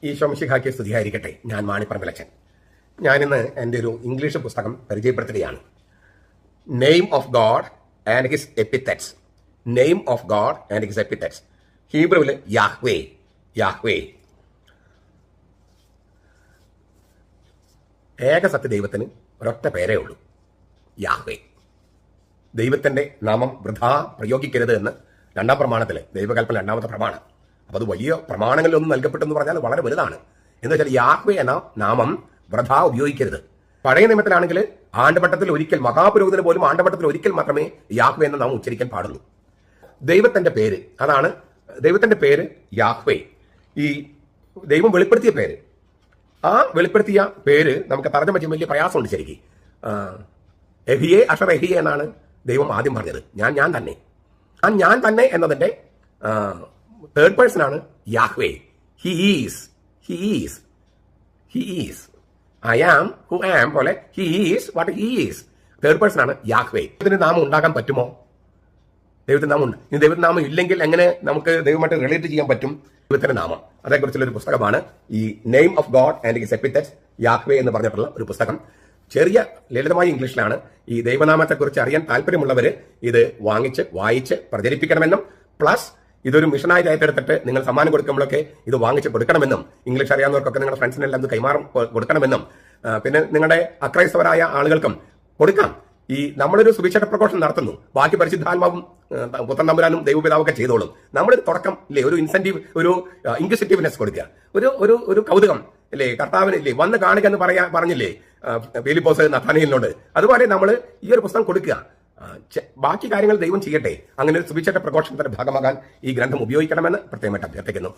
ഈശോ മിശിഹായ്ക്ക് സ്തുതിയായിരിക്കട്ടെ. ഞാൻ മാണിപ്പറമ്പിലച്ചൻ. ഞാനിന്ന് എൻ്റെ ഒരു ഇംഗ്ലീഷ് പുസ്തകം പരിചയപ്പെടുത്തുകയാണ്. Name of God and his epithets. Name of God and his epithets. ഹീബ്രുവിൽ യാഹ്വേ. യാഹ്വേ. ഏകസത്യ ദൈവത്തിന് ഒരൊറ്റ പേരേ ഉള്ളൂ, യാഹ്വേ. ദൈവത്തിന്റെ നാമം വൃഥാ പ്രയോഗിക്കരുത് എന്ന് രണ്ടാം പ്രമാണത്തിൽ, ദൈവകൽപ്പന രണ്ടാമത്തെ പ്രമാണം. അപ്പൊ അത് വലിയ പ്രമാണങ്ങളിലൊന്നും നൽകപ്പെട്ടെന്ന് പറഞ്ഞാൽ വളരെ വലുതാണ്. എന്ന് വെച്ചാൽ യാഹ്വേ എന്ന നാമം വൃഥാ ഉപയോഗിക്കരുത്. പഴയ നിയമത്തിലാണെങ്കിൽ ആണ്ടവട്ടത്തിൽ ഒരിക്കൽ, മഹാപുരോഹിതന് പോലും ആണ്ടവട്ടത്തിൽ ഒരിക്കൽ മാത്രമേ യാഹ്വേ എന്ന നാമം ഉച്ചരിക്കാൻ പാടുള്ളൂ. ദൈവത്തിന്റെ പേര്, അതാണ് ദൈവത്തിന്റെ പേര് യാഹ്വേ. ഈ ദൈവം വെളിപ്പെടുത്തിയ പേര്, ആ വെളിപ്പെടുത്തിയ പേര് നമുക്ക് തർജ്ജമ ചെയ്യാൻ വലിയ പ്രയാസമുണ്ട്. ശരിക്കും എഹിയെ അഷർ എഹിയെ എന്നാണ് ദൈവം ആദ്യം പറഞ്ഞത്. ഞാൻ തന്നെ. ആ ഞാൻ തന്നെ എന്നതിന്റെ തേർഡ് പേഴ്സൺ ആണ് Yahweh. He is I am who am പോലെ he is what he is. Third person ആണ് യാഹ്വേ. ഇതിന് നാമം ഉണ്ടാക്കാൻ പറ്റുമോ? ദൈവത്തിന്റെ നാമം ഉണ്ട്. ഇനി ദൈവത്തിന്റെ നാമം ഇല്ലെങ്കിൽ എങ്ങനെ നമുക്ക് ദൈവമായിട്ട് റിലേറ്റ് ചെയ്യാൻ പറ്റും ദൈവത്തിന്റെ നാമം? അതേക്കുറിച്ചുള്ള ഒരു പുസ്തകമാണ് ഈ name of God and his epithets, Yahweh എന്ന് പറഞ്ഞിട്ടുള്ള ഒരു പുസ്തകം. ചെറിയ ലളിതമായ ഇംഗ്ലീഷിലാണ്. ഈ ദൈവനാമത്തെക്കുറിച്ച് അറിയാൻ താല്പര്യമുള്ളവർ ഇത് വാങ്ങിച്ച് വായിച്ച് പ്രചരിപ്പിക്കണമെന്നും, പ്ലസ് ഇതൊരു മിഷനായി ഏറ്റെടുത്തിട്ട് നിങ്ങൾ സമ്മാനം കൊടുക്കുമ്പോഴൊക്കെ ഇത് വാങ്ങിച്ച് കൊടുക്കണമെന്നും, ഇംഗ്ലീഷ് അറിയാവുന്നവർക്കൊക്കെ നിങ്ങളുടെ ഫ്രണ്ട്സിനെല്ലാം ഇത് കൈമാറും കൊടുക്കണമെന്നും, പിന്നെ നിങ്ങളുടെ അക്രൈസ്തവരായ ആളുകൾക്കും കൊടുക്കാം. ഈ നമ്മളൊരു സുവിശേഷ പ്രഘോഷണം നടത്തുന്നു, ബാക്കി പരിശുദ്ധാത്മാവും പുത്രൻ തമ്പുരാനും ദൈവപിതാവൊക്കെ ചെയ്തോളും. നമ്മളൊരു തുടക്കം ഇല്ലേ, ഒരു ഇൻസെന്റീവ്, ഒരു ഇൻക്വിസിറ്റീവ്നെസ് കൊടുക്കുക, ഒരു കൗതുകം ഇല്ലേ, കർത്താവിന് ഇല്ലേ വന്ന് കാണുക എന്ന് പറഞ്ഞില്ലേ ഫിലിപ്പോസ് നഥാനയിലിനോട്. അതുപോലെ നമ്മൾ ഈ ഒരു പുസ്തകം കൊടുക്കുക. ബാക്കി കാര്യങ്ങൾ ദൈവം ചെയ്യട്ടെ. അങ്ങനെ ഒരു സുവിശേഷ പ്രഘോഷണത്തിന്റെ ഭാഗമാകാൻ ഈ ഗ്രന്ഥം ഉപയോഗിക്കണമെന്ന് പ്രത്യേകമായിട്ട് അഭ്യർത്ഥിക്കുന്നു.